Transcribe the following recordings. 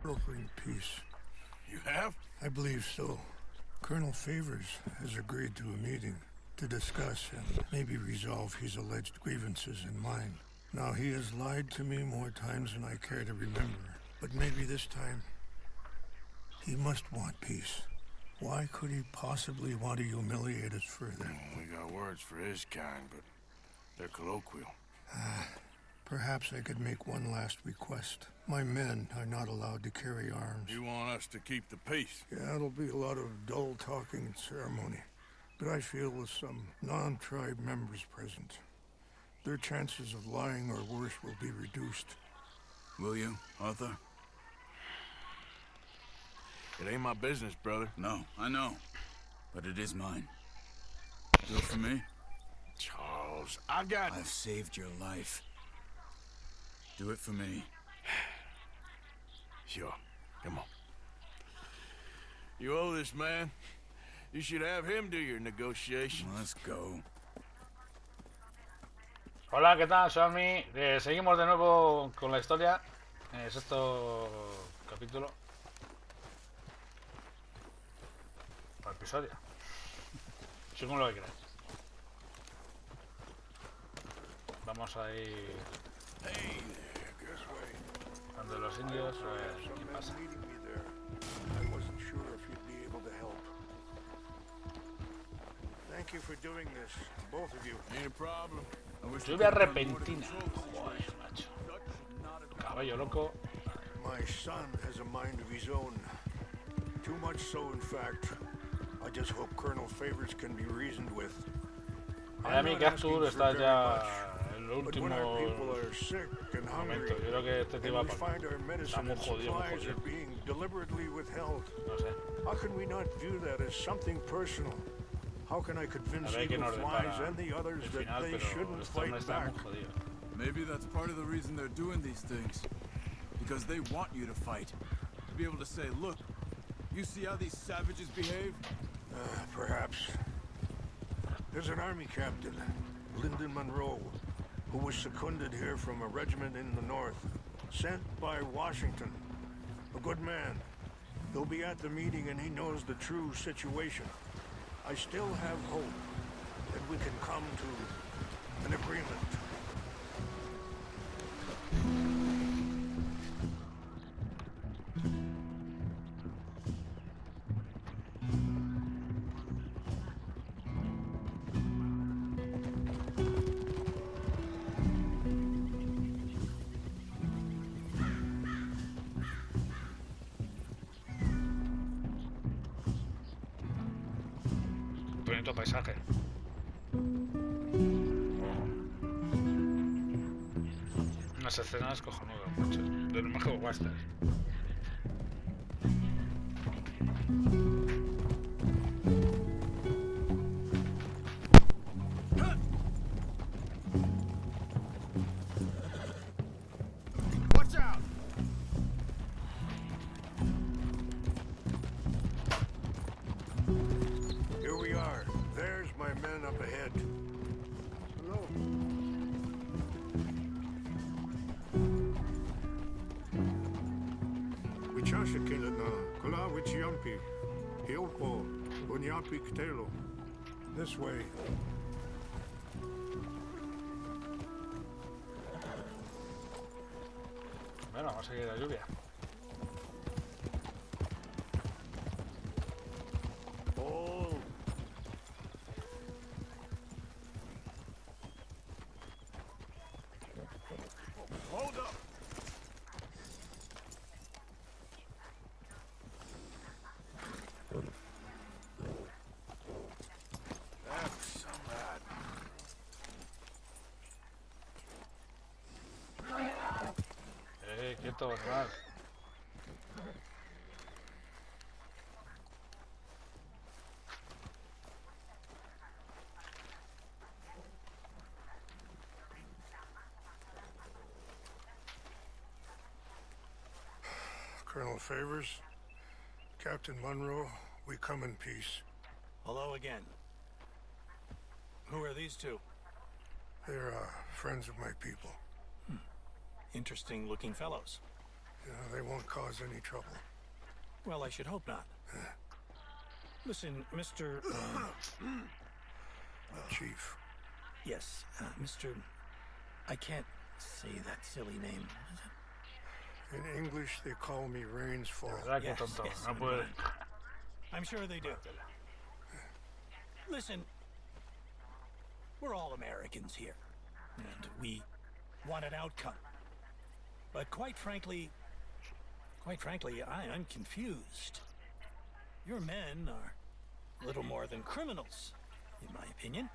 We'll bring peace. You have? I believe so. Colonel Favors has agreed to a meeting to discuss and maybe resolve his alleged grievances and mine. Now, he has lied to me more times than I care to remember, but maybe this time he must want peace. Why could he possibly want to humiliate us further? We got words for his kind, but they're colloquial. Perhaps I could make one last request. My men are not allowed to carry arms. You want us to keep the peace? Yeah, it'll be a lot of dull talking and ceremony. But I feel with some non-tribe members present, their chances of lying or worse will be reduced. Will you, Arthur? It ain't my business, brother. No, I know. But it is mine. Do it for me? Charles, I've saved your life. Do it for me. Sure. Come on. You owe this man. You should have him do your negotiations. Let's go. Hola, ¿qué tal? Soy Army. Seguimos de nuevo con la historia. Sexto capítulo. O episodio. Según lo que queráis. Vamos a ir donde los indios. ¿Qué pasa? Thank you for doing this, both of you. Ain't a problem. Lluvia repentina. Joder, macho. Caballo loco. My son has a mind of his own. Too much so, in fact. I just hope Colonel Favors can be reasoned with. A mí que Arthur está ya en lo But último when our people are sick and hungry, momento. Yo creo que este tío va and we para find our está medicine muy and jodido, muy supplies are jodido. being deliberately withheld, No sé. how can we not view that as something personal? How can I convince A ver quién Eagle nos Flies depara and the others el that final, they pero shouldn't esto no fight está back? muy jodido. Maybe that's part of the reason they're doing these things. Because they want you to fight. To be able to say, look, you see how these savages behave? Perhaps. There's an army captain, Lyndon Monroe, who was seconded here from a regiment in the north, sent by Washington. A good man. He'll be at the meeting and he knows the true situation. I still have hope that we can come to an agreement. Bonito paisaje. Unas escenas cojonudas, macho. De los mejores westerns. Watch out! Here we are. There's my men up ahead. Hello. This way. Bueno, vamos a seguir la lluvia. Oh. Hold up. That's some bad. Quieto, normal. Colonel Favors, Captain Monroe, we come in peace. Hello again. Who are these two? They're friends of my people. Interesting looking fellows. They won't cause any trouble. Well, I should hope not. Listen, Mr. Chief. Yes, Mr. I can't say that silly name. In English, they call me Rains Fall. ¿Verdad que Yes, tonto? yes, No puede. I'm sure they do. Listen, we're all Americans here, and we want an outcome. But quite frankly, I'm confused. Your men are little more than criminals, in my opinion.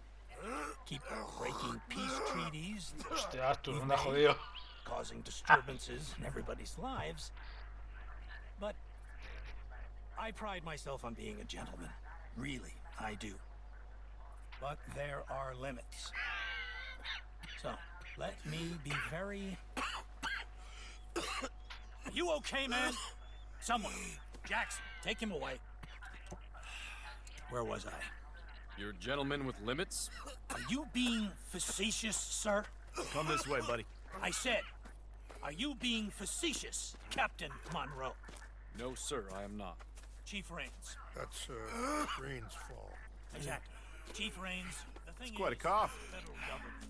Keep breaking peace treaties, Hostia, Arthur, no me ha jodido. causing disturbances in everybody's lives. But I pride myself on being a gentleman. Really, I do. But there are limits. So, let me be very... Are you okay, man? Someone. Jackson, take him away. Where was I? You're a gentleman with limits? Are you being facetious, sir? Come this way, buddy. I said, are you being facetious, Captain Monroe? No, sir, I am not. Chief Rains. That's Rains Fall. Exactly. Chief Rains, the thing Quite a is, cough. federal government.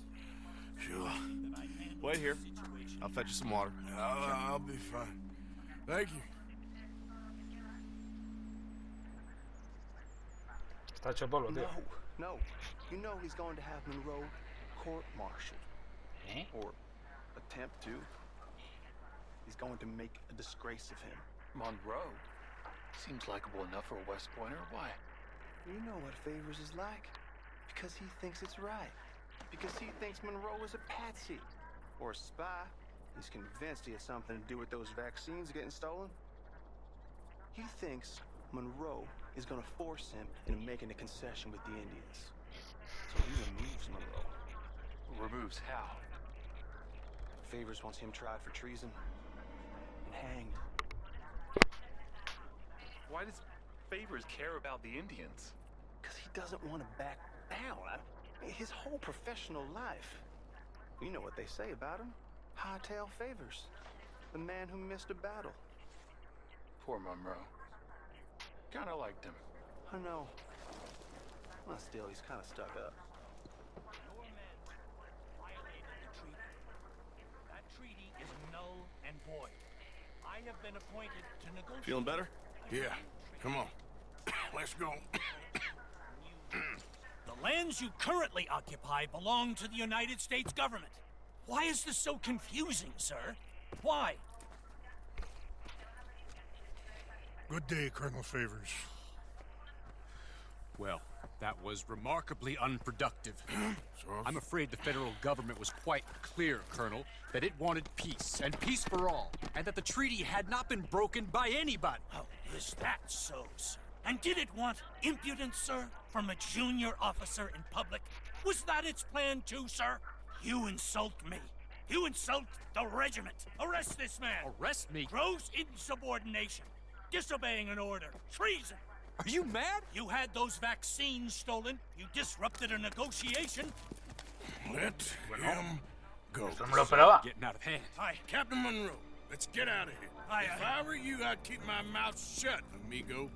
Sure. That I handle Wait here. the situation. I'll fetch you some water. I'll be fine. Thank you. Está hecho polvo, tío. No. You know he's going to have Monroe court-martialed. ¿Eh? Or attempt to. He's going to make a disgrace of him. Monroe? Seems likable enough for a West Pointer. Why? You know what Favors is like. Because he thinks it's right. Because he thinks Monroe is a patsy. Or a spy. He's convinced he has something to do with those vaccines getting stolen. He thinks Monroe is going to force him into making a concession with the Indians. So he removes Monroe. Removes how? Favors wants him tried for treason and hanged. Why does Favors care about the Indians? Because he doesn't want to back down. His whole professional life. You know what they say about him. Hightail Favors. The man who missed a battle. Poor Monroe. Kinda liked him. I know. Well, still, he's kind of stuck up. Your men violated the treaty. That treaty is null and void. I have been appointed to negotiate. Feeling better? Yeah. Come on. Let's go. The lands you currently occupy belong to the United States government. Why is this so confusing, sir? Why? Good day, Colonel Favors. Well, that was remarkably unproductive. So, I'm afraid the federal government was quite clear, Colonel, that it wanted peace, and peace for all, and that the treaty had not been broken by anybody. Oh, is that so, sir? And did it want impudence, sir, from a junior officer in public? Was that its plan too, sir? You insult me. You insult the regiment. Arrest this man. Arrest me? Gross insubordination. Disobeying an order. Treason. Are you mad? You had those vaccines stolen. You disrupted a negotiation. let him go. No me lo esperaba. Getting out of hand. Hi. Captain Monroe, let's get out of here. Aye, If aye. I were you, I'd keep my mouth shut, amigo.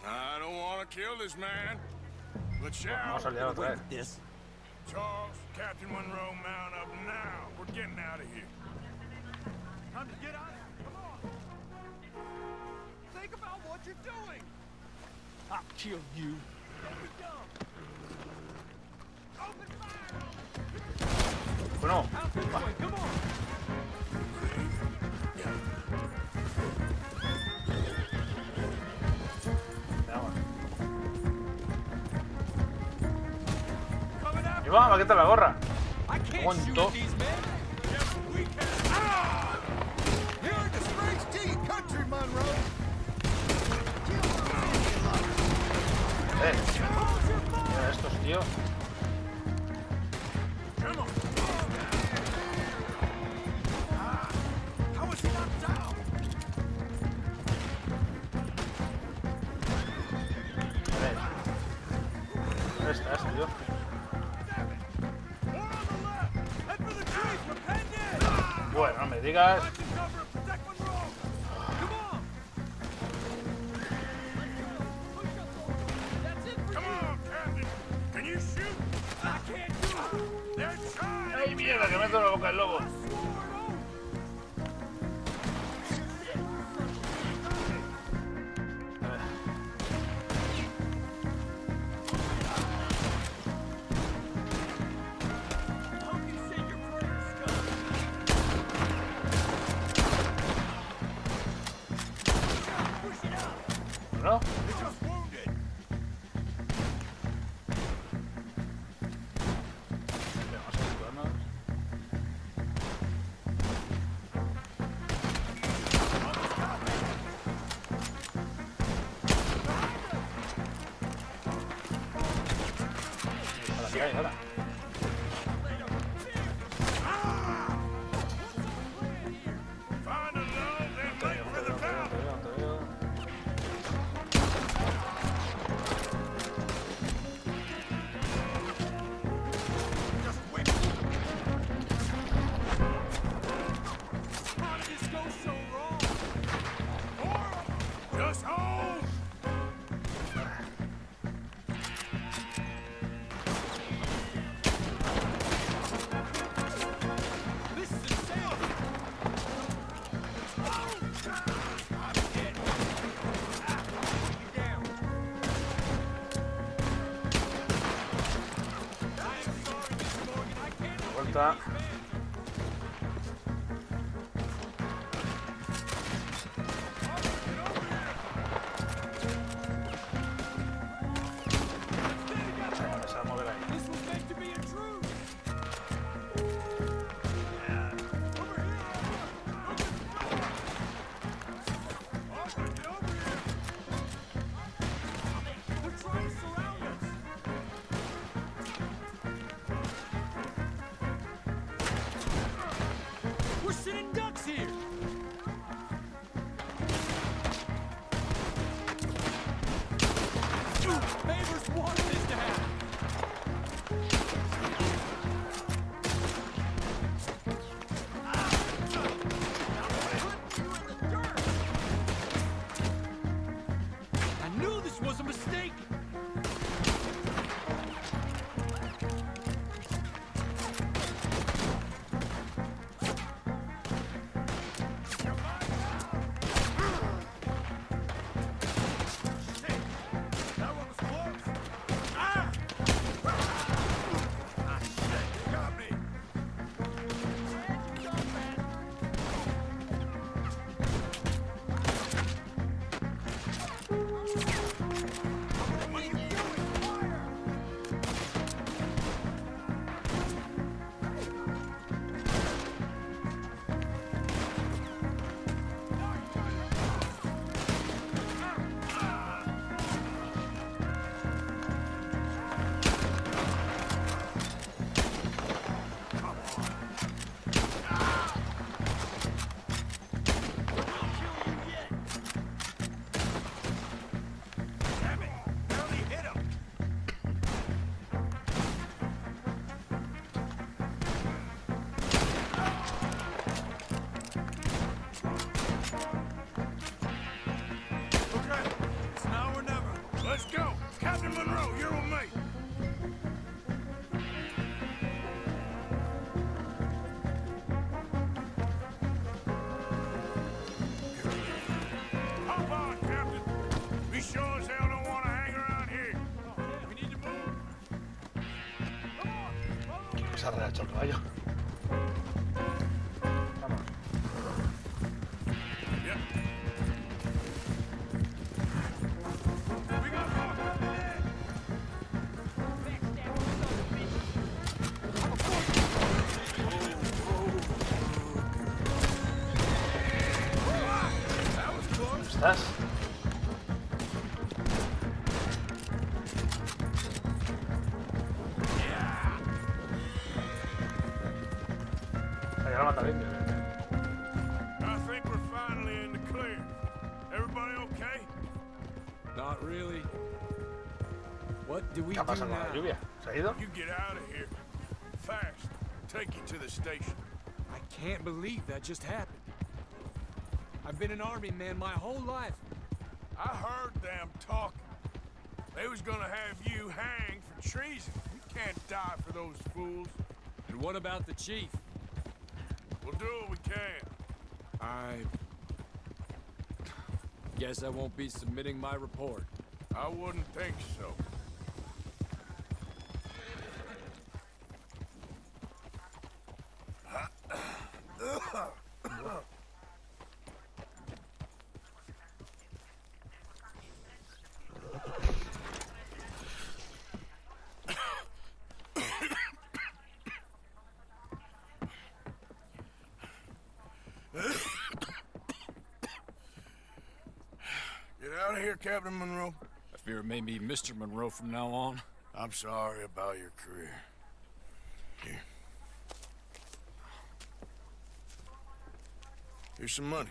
I don't want to kill this man, but shall Vamos a liar otra vez. This. Charles, Captain Monroe, mount up now. We're getting out of here. Time to get out of here. Come on. Think about what you're doing. I'll kill you. Don't be dumb. Open fire. Bueno, Out this way. Come on. veamos. Coming after. Iván, va a quitar la gorra. I can't shoot Aguanto. at these men. Yes, we can. You're a disgrace to your country, Monroe. Mira estos, tío. Come on. How is he not down? ¿Dónde estás, tío? More on the left. Head for the trees. We're pinned in. Bueno, no me digas. ¡Ay, mierda! Que me meto en la boca del lobo. ¿No? Vuelta. Vamos a mover ahí. Let's go! Captain Monroe, you're with me! Hop on, Captain! We sure as hell don't want to hang around here. We need to move. Se ha relajado el caballo. Vamos. Yep. We got ¿Estás? Ahí la mata bien. I think we're finally in the clear. Everybody okay? Not really. What do we ¿Qué ha do pasado con la now? lluvia? ¿Se ha ido? You get out of here. Fast. Take you to the station. I can't believe that just happened. I've been an army man my whole life. I heard them talking. They was gonna have you hanged for treason. You can't die for those fools. And what about the chief? We'll do what we can. I guess I won't be submitting my report. I wouldn't think so. Get out of here, Captain Monroe. I fear it may be Mr. Monroe from now on. I'm sorry about your career. Here. Here's some money.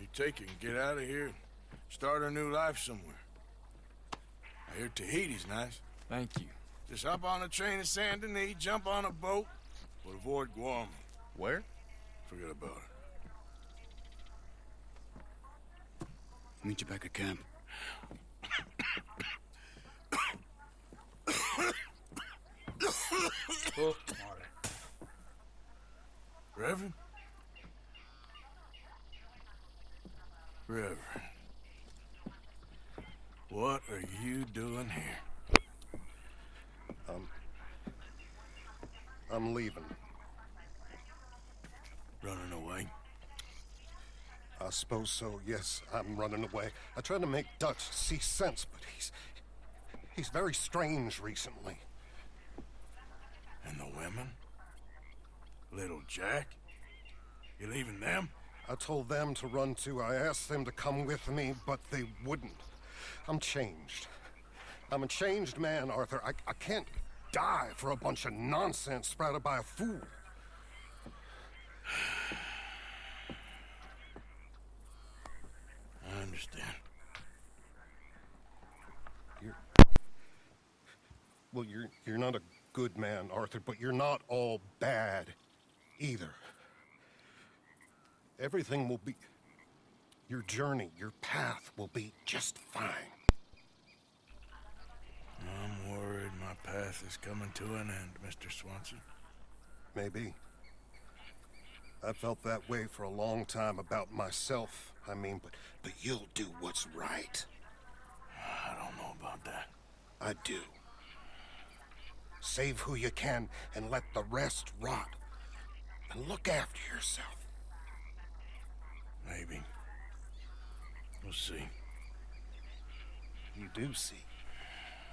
You take it and get out of here and start a new life somewhere. I hear Tahiti's nice. Thank you. Just hop on a train to Saint Denis, jump on a boat, but avoid Guam. Where? Forget about it. Meet you back at camp. Oh, madre. Reverend? Reverend. What are you doing here? I'm leaving. Running away? I suppose so, yes. I'm running away. I tried to make Dutch see sense, but he's very strange recently. And the women? Little Jack? You leaving them? I told them to run too. I asked them to come with me, but they wouldn't. I'm changed. I'm a changed man, Arthur. I can't die for a bunch of nonsense sprouted by a fool. I understand. You're not a good man, Arthur, but you're not all bad either. Everything will be... Your journey, your path will be just fine. I'm worried my path is coming to an end, Mr. Swanson. Maybe. I felt that way for a long time about myself, I mean, but you'll do what's right. I don't know about that. I do. Save who you can and let the rest rot. And look after yourself. Maybe. We'll see. You do see.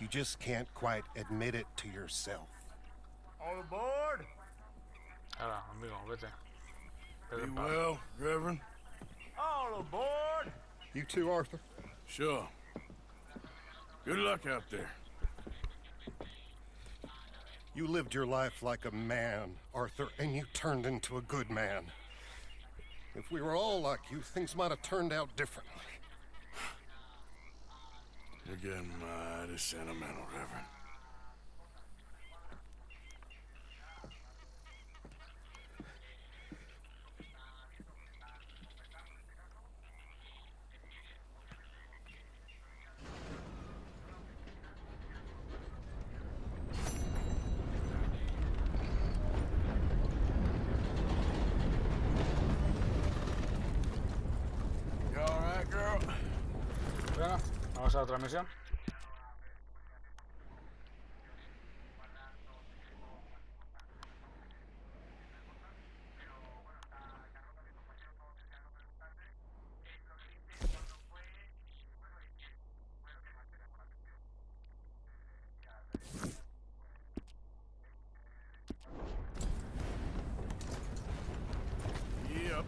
You just can't quite admit it to yourself. All aboard! Ahora, amigo, vete. Be well, Reverend. All aboard! You too, Arthur? Sure. Good luck out there. You lived your life like a man, Arthur, and you turned into a good man. If we were all like you, things might have turned out differently. You're getting mighty sentimental, Reverend. You all right, girl? Bueno, vamos a otra misión. Yep.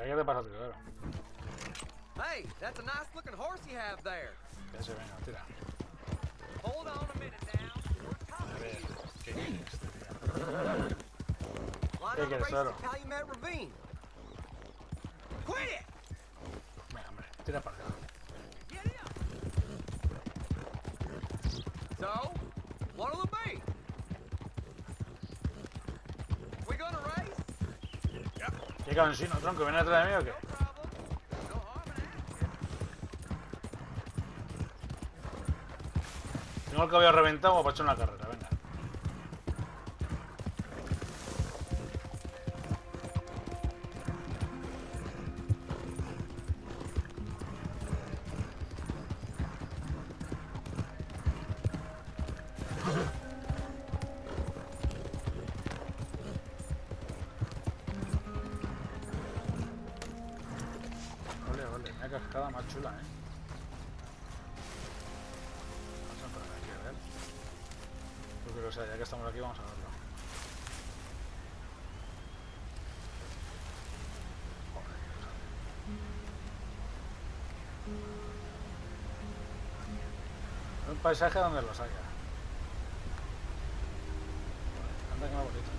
¿qué te pasa, tío? Claro. Hey, that's a nice looking horse you have there. Que se venga, tira. Hold on a minute now. We're A talking ver, here. ¿qué quieres, tío? Why ¿Qué not quieres, race Oro? to Calumet Ravine? Quit it! Venga, hombre, tira para acá. Get him! So, what'll it be? We gonna race? ¿Qué cansino, tronco? ¿Viene detrás de mí o qué? No problem. No harm in asking. Tengo el cabello reventado para echar una carrera, venga. Ole, ole, una cascada más chula, ¿eh? Vamos a entrar aquí, a ver. Yo creo que sea, ya que estamos aquí vamos a verlo. Joder. Un paisaje donde lo saca. Anda que más bonito.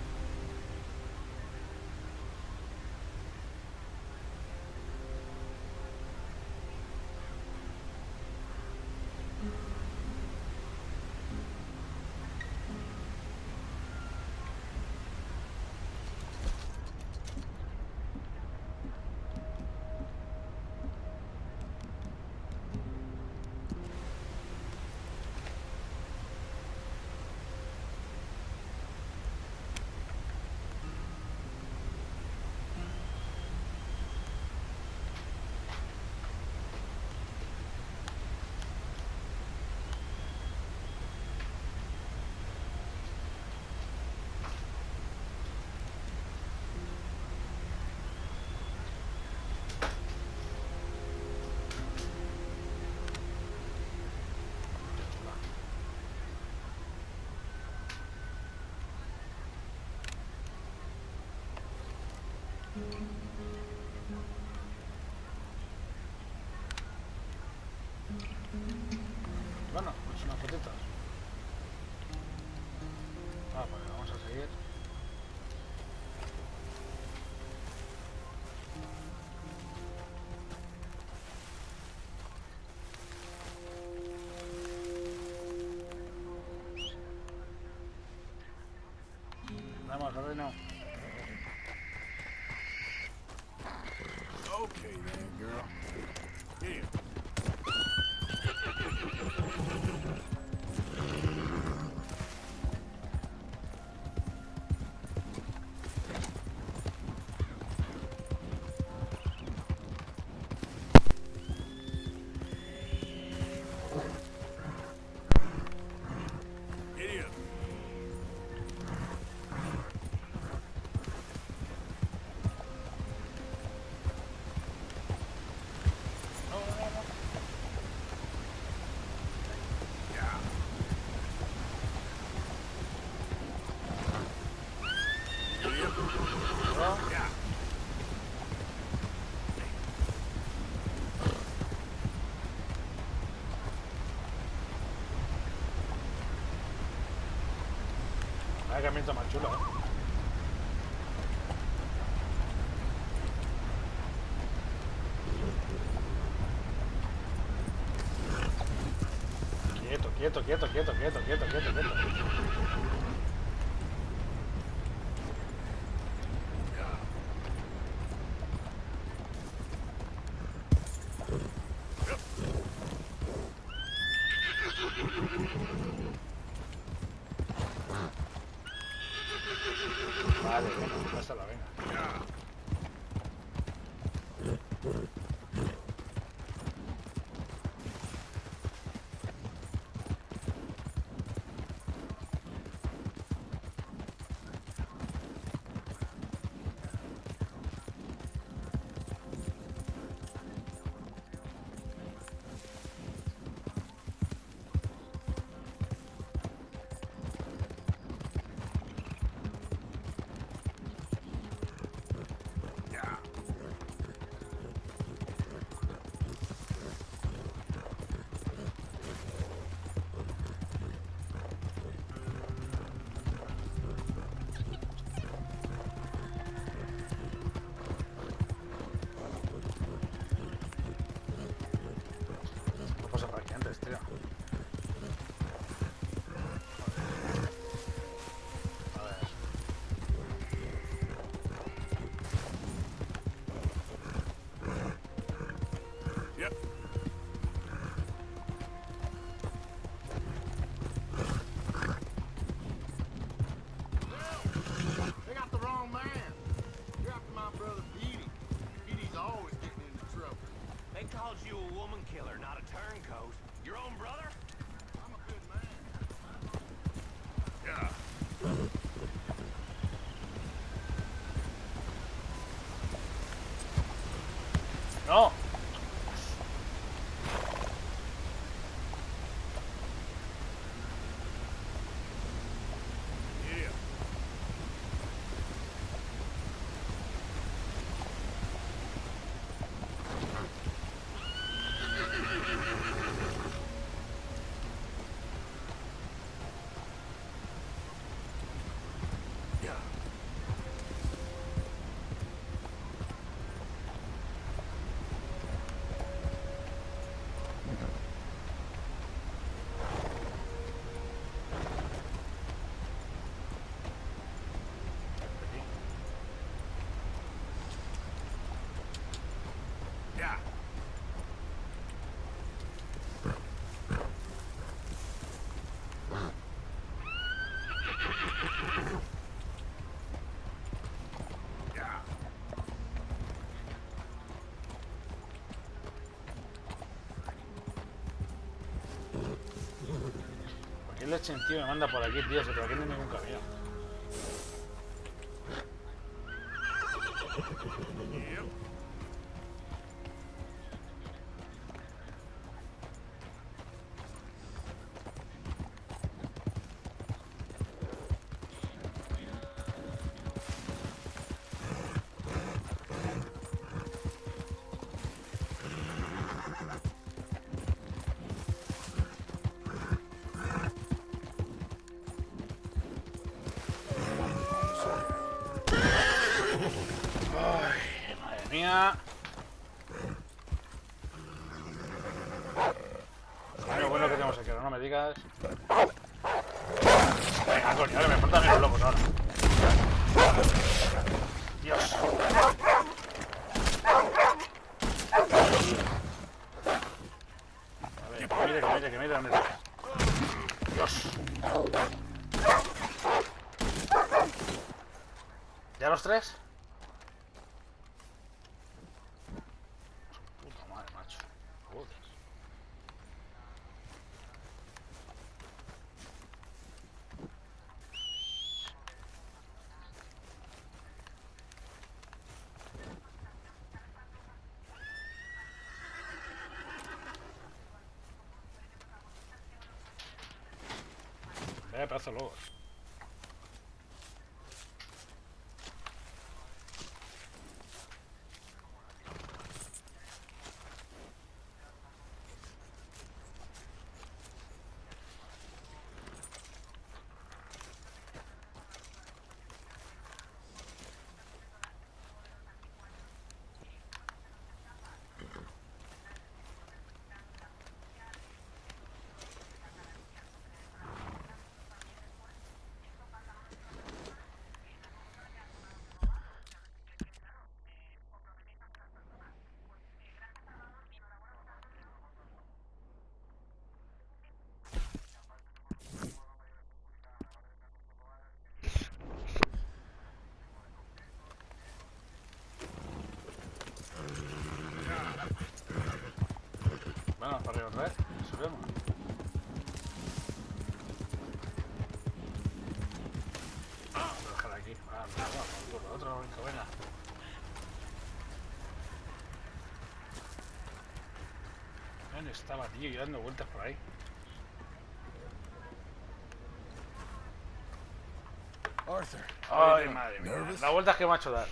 Bueno, pues unas fotitos. Ah, vale, vamos a seguir. Vamos, a ver, no. Okay then, girl. Here. Giddy up. Vaya camino más chulo, ¿eh? Quieto, quieto, quieto, quieto, quieto, quieto, quieto. Vale, venga, pásala, venga. calls you a woman killer, not a turncoat? Your own brother? I'm a good man. Yeah. No. Yeah. Yeah. Yeah. ¿Por qué leche, tío, me manda por aquí, tío? Si por aquí no hay ningún camión. Yep. Madre mía. Lo bueno que tenemos aquí, no me digas. Venga, coño, ahora me faltan a mí los locos ahora. Dios. A ver, que mire dónde está. Dios. ¿Ya los tres? Puta madre, macho. Joder. Pedazo de lobos. Bueno, para arriba otra vez. Subimos. Voy a dejar aquí. Por lo otro, venga. ¿Dónde estaba, tío? Yo dando vueltas por ahí. Arthur. Ay, madre mía. La vuelta es que me ha hecho dar.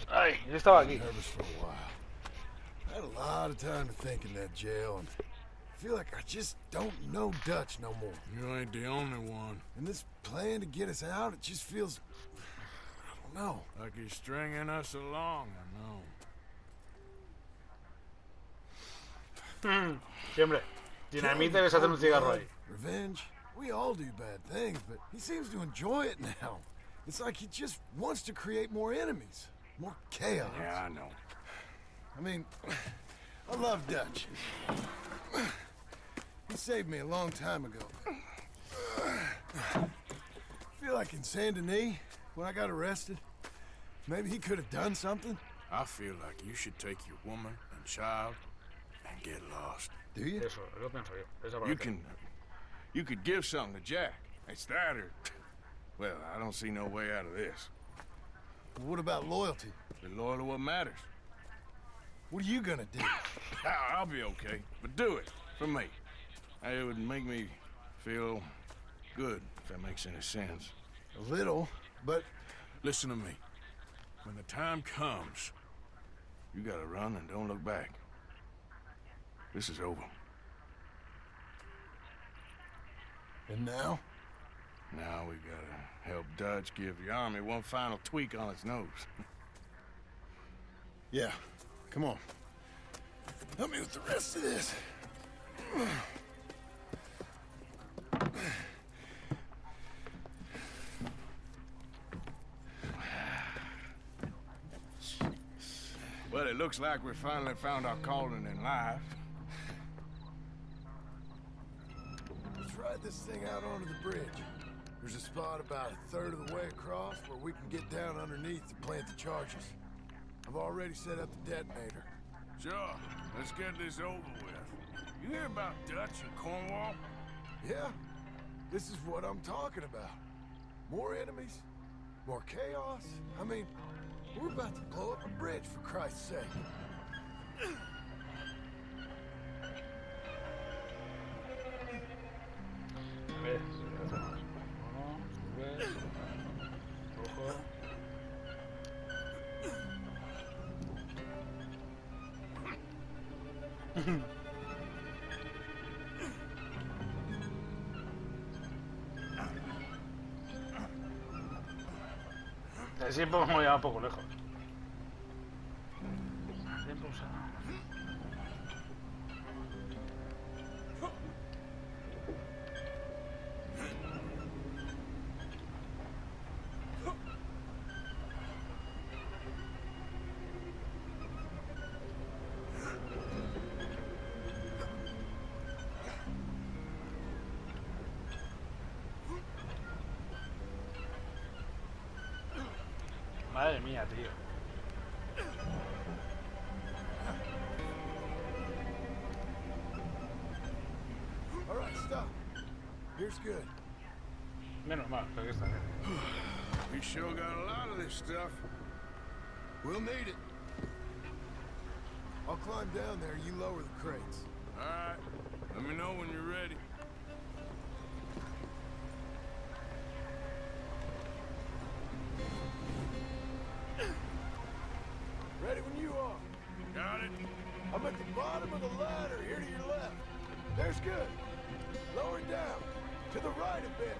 Ay, yo estaba aquí. Nervous for a while. I had a lot of time to think in that jail, and I feel like I just don't know Dutch no more. You ain't the only one. And this plan to get us out, it just feels, I don't know. Like he's stringing us along, I know. Siempre. Dinamita ves hacer un cigarro ahí. Revenge. We all do bad things, but he seems to enjoy it now. It's like he just wants to create more enemies, more chaos. Yeah, I know. I mean, I love Dutch. He saved me a long time ago. I feel like in Saint Denis, when I got arrested, maybe he could have done something. I feel like you should take your woman and child and get lost. Do you? Eso, lo pienso yo. You could give something to Jack. It's that or... Well, I don't see no way out of this. What about loyalty? Be loyal to what matters. What are you gonna do? I'll be okay, but do it for me. It would make me feel good, if that makes any sense. A little, but... Listen to me. When the time comes, you gotta run and don't look back. This is over. And now? Now we gotta help Dutch give the army one final tweak on its nose. Yeah, come on. Help me with the rest of this. Well, it looks like we finally found our calling in life. Let's ride this thing out onto the bridge. There's a spot about a third of the way across where we can get down underneath to plant the charges. I've already set up the detonator. Sure, let's get this over with. You hear about Dutch and Cornwall? Yeah, this is what I'm talking about. More enemies, more chaos. I mean, we're about to blow up a bridge, for Christ's sake. A ver, si lo hacemos. Uno, sube, rojo. Siempre hemos llegado un poco lejos. Bien pulsado. Madre mía, tío. All right, stop. Here's good. Menos mal, que aquí está bien. We sure got a lot of this stuff. We'll need it. I'll climb down there, you lower the crates. All right, let me know when you're ready. Ready when you are. Got it? I'm at the bottom of the ladder, here to your left. There's good. Lower down. To the right a bit.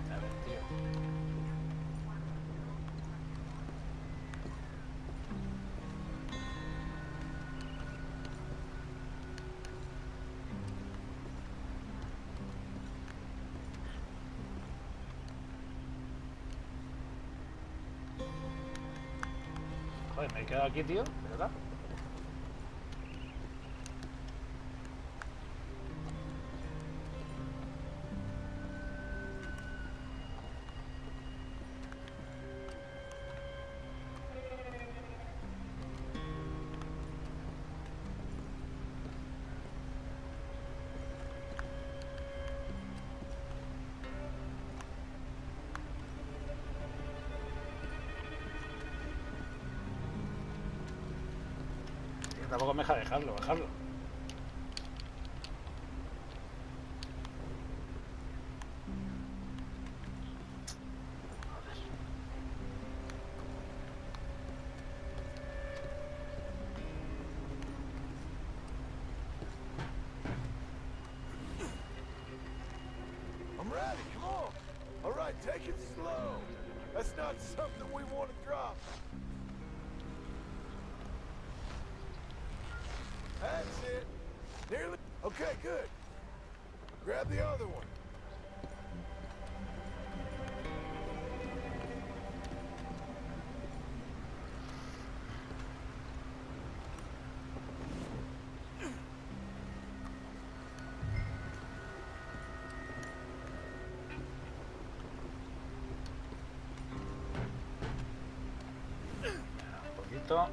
A ver, tío. Joder, me he quedado aquí, tío, ¿de verdad? Tampoco me deja dejarlo, bajarlo. I'm ready, come on. All right, take it slow. That's not something we want to drop. That's it. Nearly. Okay, good. Grab the other one. poquito.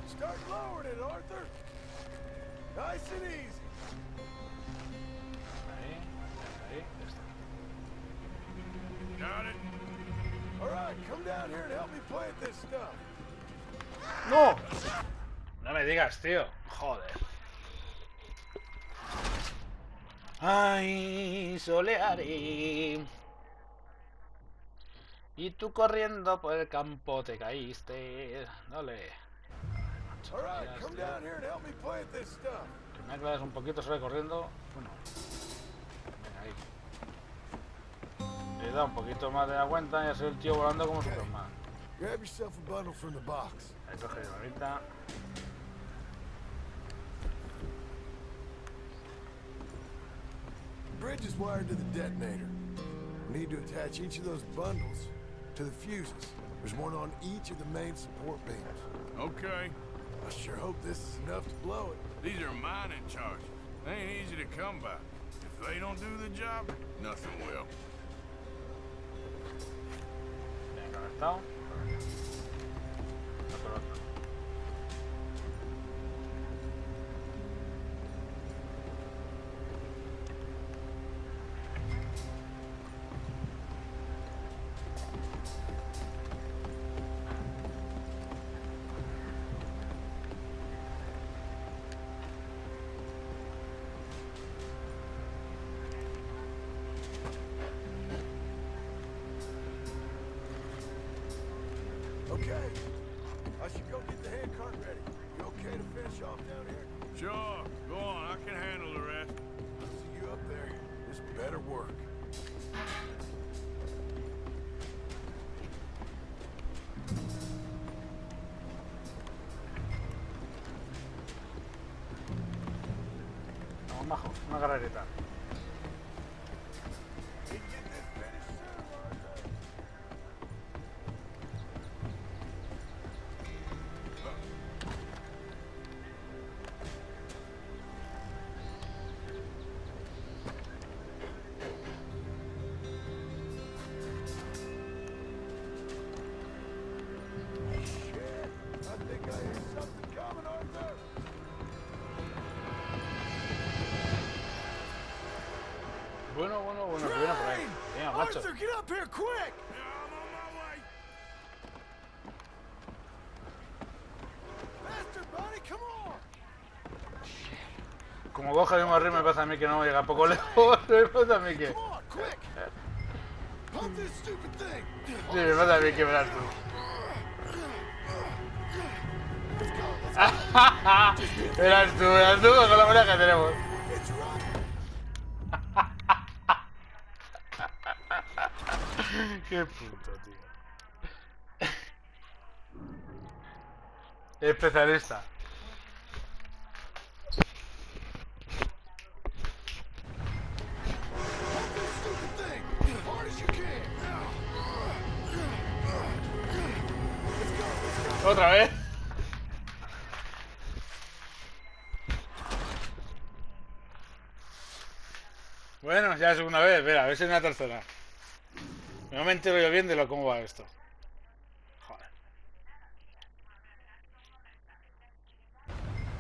Start lowering it, Arthur. Nice and easy. Ahí, ahí, ya está. Got it. All right, come down here and help me plant this stuff. ¡No! No me digas, tío. Joder. Ay, soleare. Y tú corriendo por el campo te caíste. Dale. All right, come down here and help me plant this stuff. Que me aclares un poquito, sale corriendo. Bueno. Venga, ahí. Le da un poquito más de la cuenta y así el tío volando como Superman. Grab yourself a bundle from the box. Ahí coge la varita. The bridge is wired to the detonator. We need to attach each of those bundles to the fuses. There's one on each of the main support beams. Okay. I sure hope this is enough to blow it. These are mining charges. They ain't easy to come by. If they don't do the job, nothing will. Bien conectado. No por otro. Okay. I should go get the handcart ready. You okay to finish off down here? Sure. Go on. I can handle the rest. I'll see you up there. This better work. Vamos bajo, una carrerita. We can get this finished soon, Arthur. Shit! I think I hear something coming, Arthur. Bueno, que viene por ahí. Venga, macho. Arthur, get up here quick! Yeah, I'm on my way. Faster, buddy, come on! Como coja de un arriba me pasa a mí que no llega poco lejos. Me pasa a mí que... Come on, quick! Pump this stupid thing! Sí, me pasa a mí que verás tú. Verás tú con la moneda que tenemos. It's right. Qué puto, tío. Especialista. Pump this stupid thing as hard as you can. Let's go. Otra vez. Bueno, ya es segunda vez. Espera, a ver si es una tercera. No me entero yo bien de lo cómo va esto. Joder.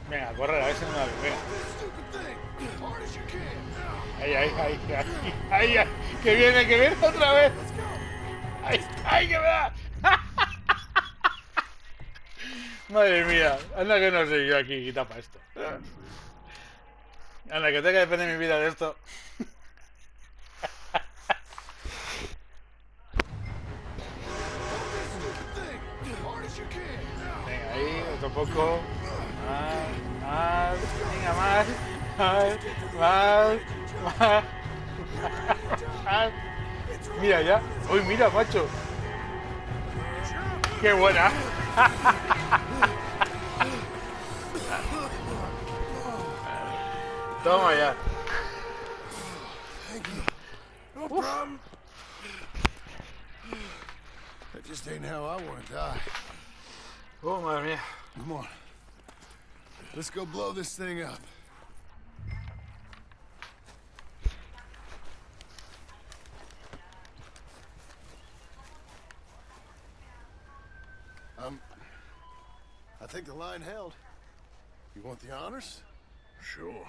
Venga, a correr, a ver si es una vez. Venga. This stupid thing as hard as you can. Ay, que viene otra vez. Ay, que me da. Madre mía, anda que no sé yo aquí y tapa esto. Anda que tenga que depender mi vida de esto. Venga, ahí, otro poco. Más. Venga, más. Mira ya. Uy, mira, macho. Qué buena. Toma ya. No problem. That just ain't how I want to die. Oh, madre mía. Come on. Let's go blow this thing up. think the line held. You want the honors? Sure.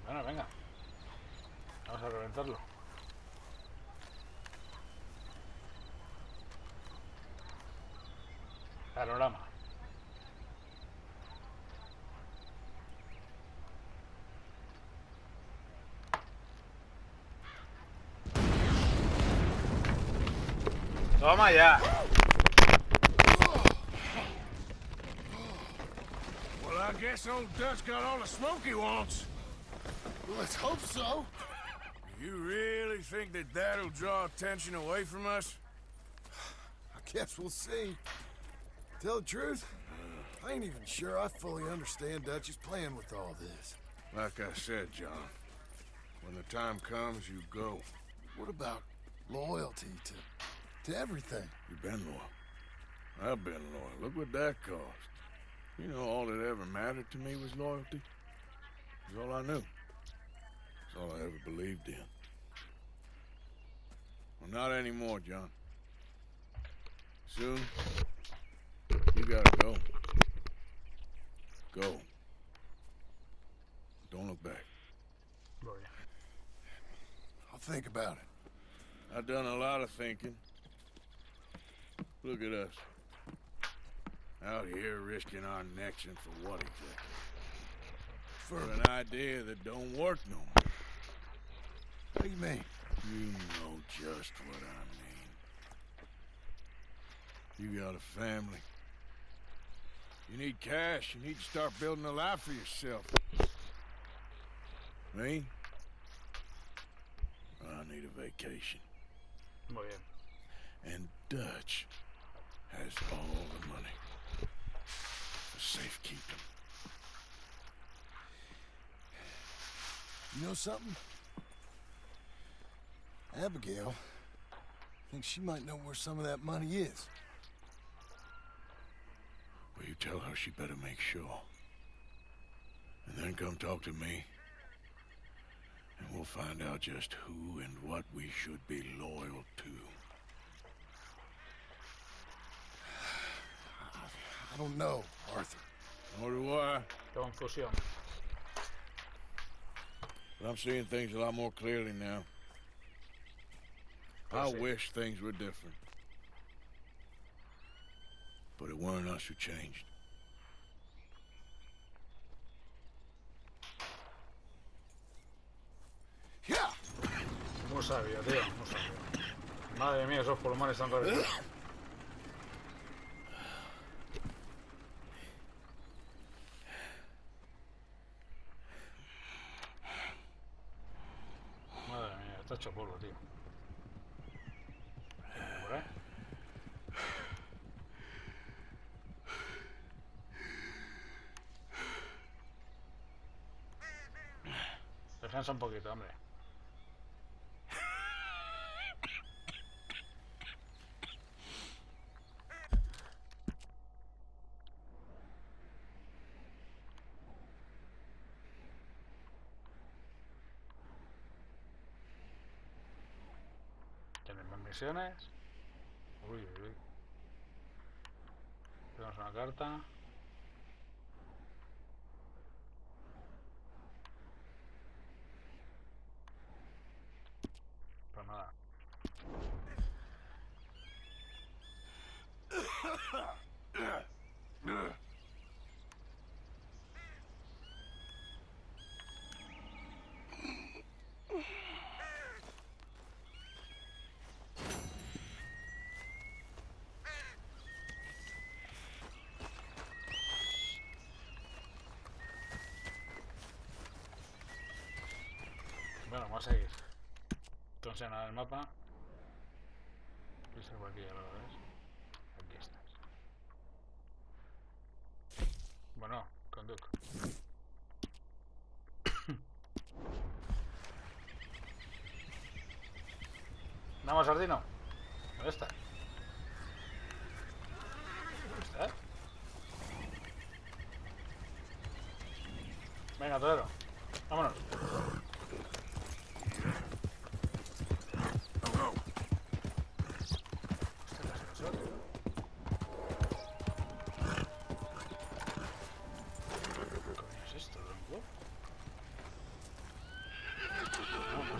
Bueno, venga. Vamos a reventarlo. Panorama. Toma ya. Well, I guess old Dutch got all the smoke he wants. Well, let's hope so. You really think that that'll draw attention away from us? I guess we'll see. Tell the truth, I ain't even sure I fully understand Dutch's plan with all this. Like I said, John, when the time comes, you go. What about loyalty to everything? You've been loyal. I've been loyal. Look what that cost. You know, all that ever mattered to me was loyalty. It's all I knew. It's all I ever believed in. Well, not anymore, John. Soon, you gotta go. Go. Don't look back. I'll think about it. I've done a lot of thinking. Look at us. Out here risking our necks, and for what exactly? For an idea that don't work no more. What do you mean? You know just what I mean. You got a family. You need cash. You need to start building a life for yourself. Me? I need a vacation. Muy bien. And Dutch has all the money for safekeeping. You know something? Abigail thinks she might know where some of that money is. Well, you tell her she better make sure. And then come talk to me. And we'll find out just who and what we should be loyal to. I don't know, Arthur. Nor do I. Confusión. But I'm seeing things a lot more clearly now. I wish things were different. But it weren't us who changed. Yeah. Muy sabio, tío. Muy sabio. Madre mía, esos pulmones están reventados. Madre mía, está hecho polvo, tío. ¿Por ahí? Descansa un poquito, hombre. Tienen más misiones. Uy, uy, uy. Tenemos una carta. Pues nada. Bueno, vamos a seguir. Entonces nada del mapa. Por aquí ya lo ves. Aquí estás. Bueno, conduco. Vamos, Sardino. ¿Dónde está? ¿Dónde está? Venga, Todero. Vámonos.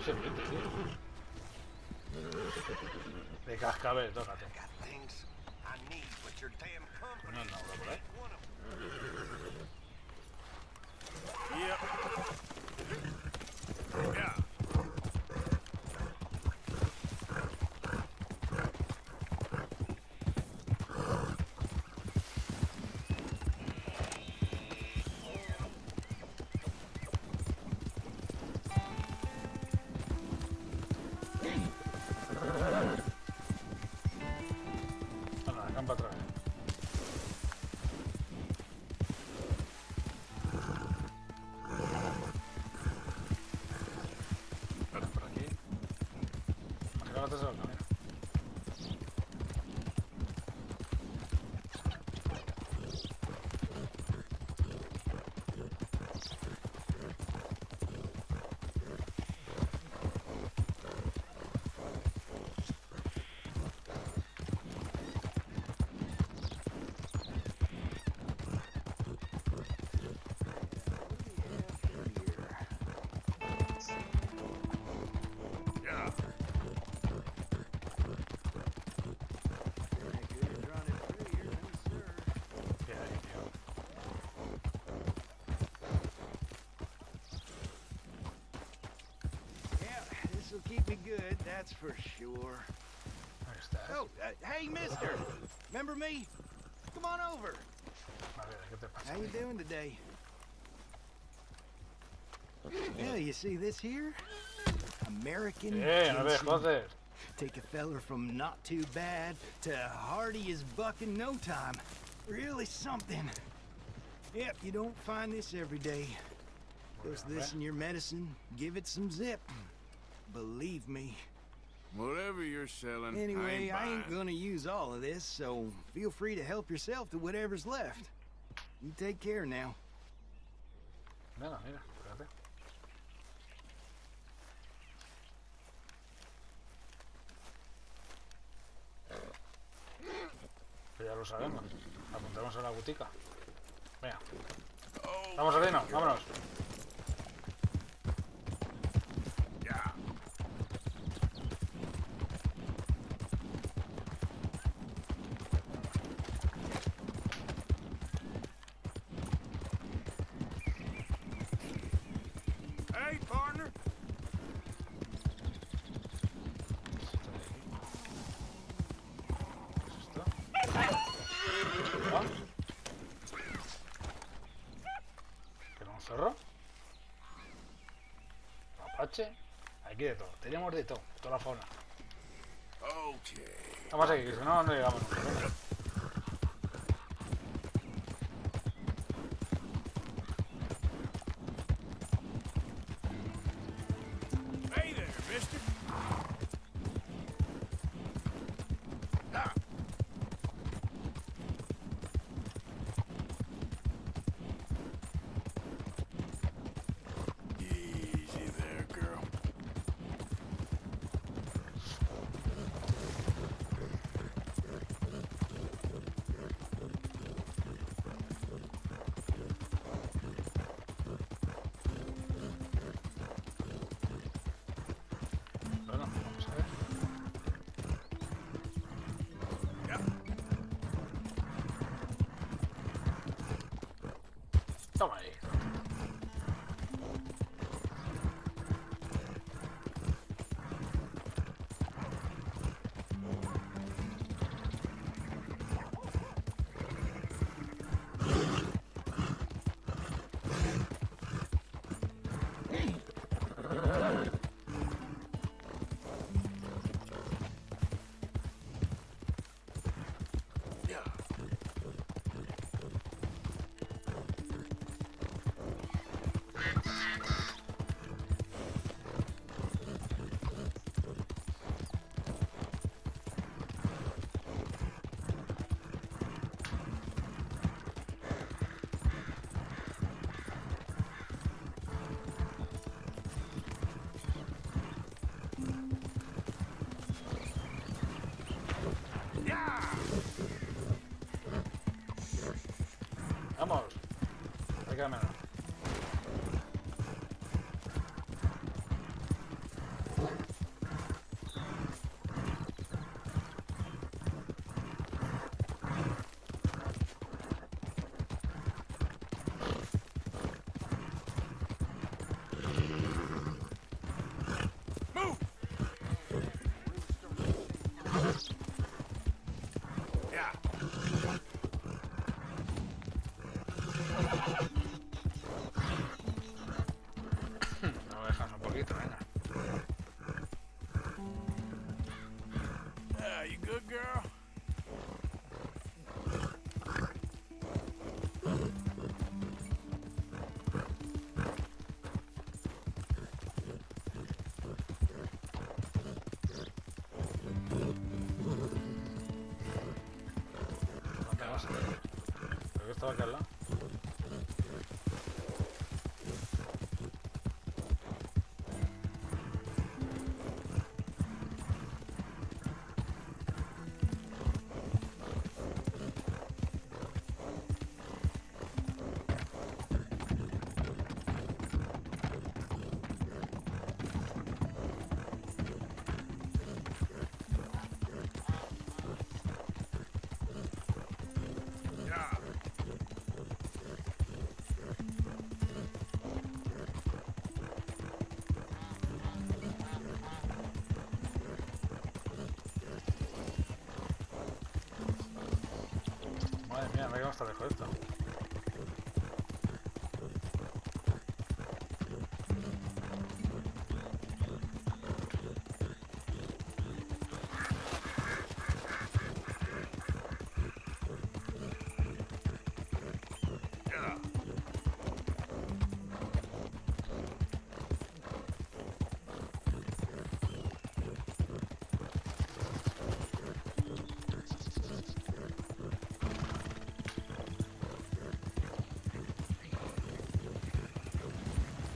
se mete, tío. De cascabel, tócate. No, no, por ahí. Yep. Yeah. Bueno, acampa otra vez. Vale, por aquí. Me acabo de hacer el camino. Yeah. ¿Qué hay, tío? Yeah, this'll keep me good, that's for sure. Ahí estás. Oh, hey, mister. Remember me? Come on over. A ver, ¿qué te pasa? How you doing today? Yeah, you see this here? American No me ginseng. jodes. Take a feller from not too bad to hardy as buck in no time. Really something. Yep, you don't find this every day. Goes this in your medicine, give it some zip. Believe me. Whatever you're selling, Anyway, I ain't buying. gonna use all of this, so feel free to help yourself to whatever's left. You take care now. Mira, mira, espérate. Que ya lo sabemos. Apuntamos a la botica. Venga. Vamos, Adino, vámonos. Yeah. Hey, partner. ¿Que no un zorro? ¿Apache? Aquí de todo, tenemos de todo, toda la fauna. Okay. Vamos aquí, que si no, no llegamos nunca. Venga. Hey there, mister. Easy there, girl. Bueno, vamos a ver. Toma ahí. Vamos. Hay que menos. estaba acá al lado. Madre mía, me quedo hasta lejos esto.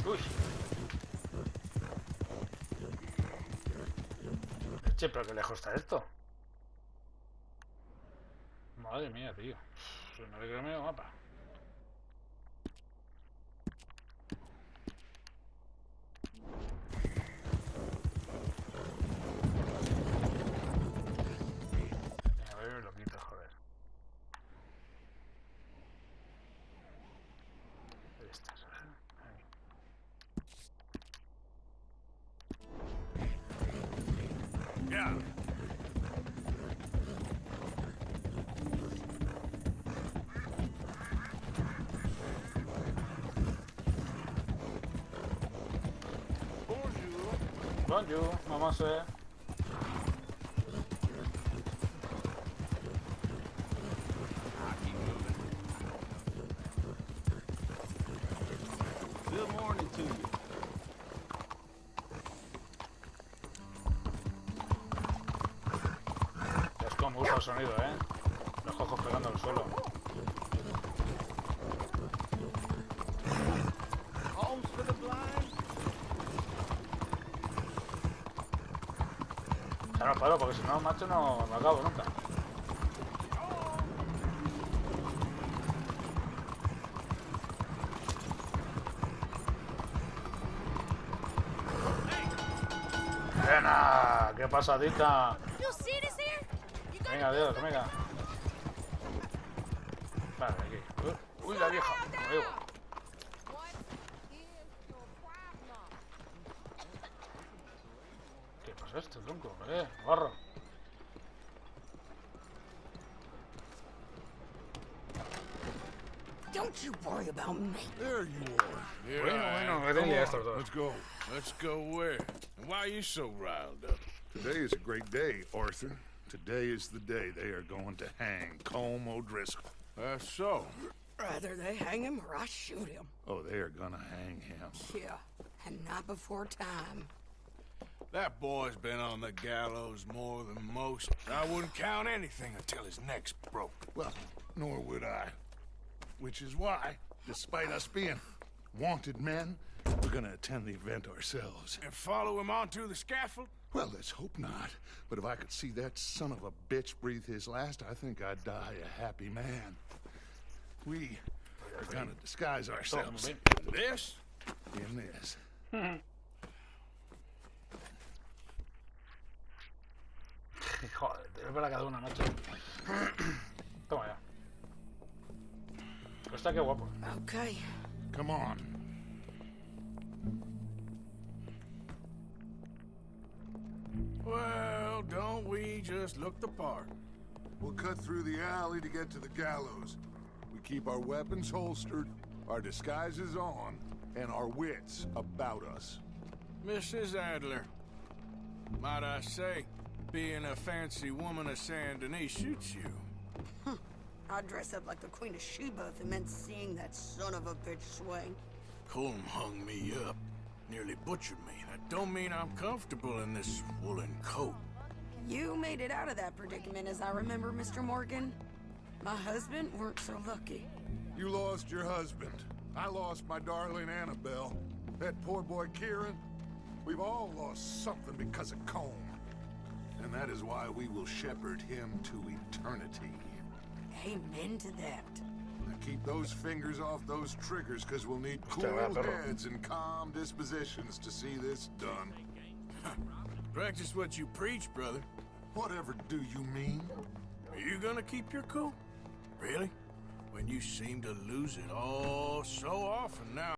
Uy. Che, pero qué lejos está esto. Madre mía, tío. No le creo medio mapa. A ver, lo quito, joder. Ahí está, ¿sabes? Ahí. Yeah. Bonjour, maman c'est. Good morning to you. Es como me gusta el sonido, los cojos pegando al suelo. Homes for the blind. Ya no paro, porque si no, macho, no me acabo nunca. ¡Nena! ¡Qué pasadita! Venga, Dios, venga. Vale, aquí. Uy, la vieja. Adiós. ¿Qué pasa esto, tronco? Barro. Don't you worry about me. There you are. Yeah, Bueno, come denle a on, estos dos. let's go. Let's go where? And why are you so riled up? Today is a great day, Arthur. Today is the day they are going to hang Colm O'Driscoll. That's so. Rather they hang him or I shoot him. Oh, they are gonna hang him. Yeah, and not before time. That boy's been on the gallows more than most. I wouldn't count anything until his neck's broke. Well, nor would I. Which is why, despite us being wanted men, we're gonna attend the event ourselves. And follow him onto the scaffold? Well, let's hope not. But if I could see that son of a bitch breathe his last, I think I'd die a happy man. We are gonna disguise ourselves In this? in this. Joder, te veo para cada una, macho. Toma ya. Está que guapo. Okay. Come on. Well, don't we just look the part? We'll cut through the alley to get to the gallows. We keep our weapons holstered, our disguises on, and our wits about us. Mrs. Adler, might I say, being a fancy woman of Saint Denis shoots you. I'd dress up like the Queen of Sheba if it meant seeing that son of a bitch swing. Colm hung me up, nearly butchered me. That don't mean I'm comfortable in this woolen coat. You made it out of that predicament, as I remember, Mr. Morgan. My husband weren't so lucky. You lost your husband. I lost my darling Annabelle. That poor boy Kieran. We've all lost something because of Combe. And that is why we will shepherd him to eternity. Amen to that. Now keep those fingers off those triggers, because we'll need cool heads and calm dispositions to see this done. Practice what you preach, brother. Whatever do you mean? Are you gonna keep your cool? Really? When you seem to lose it all so often now.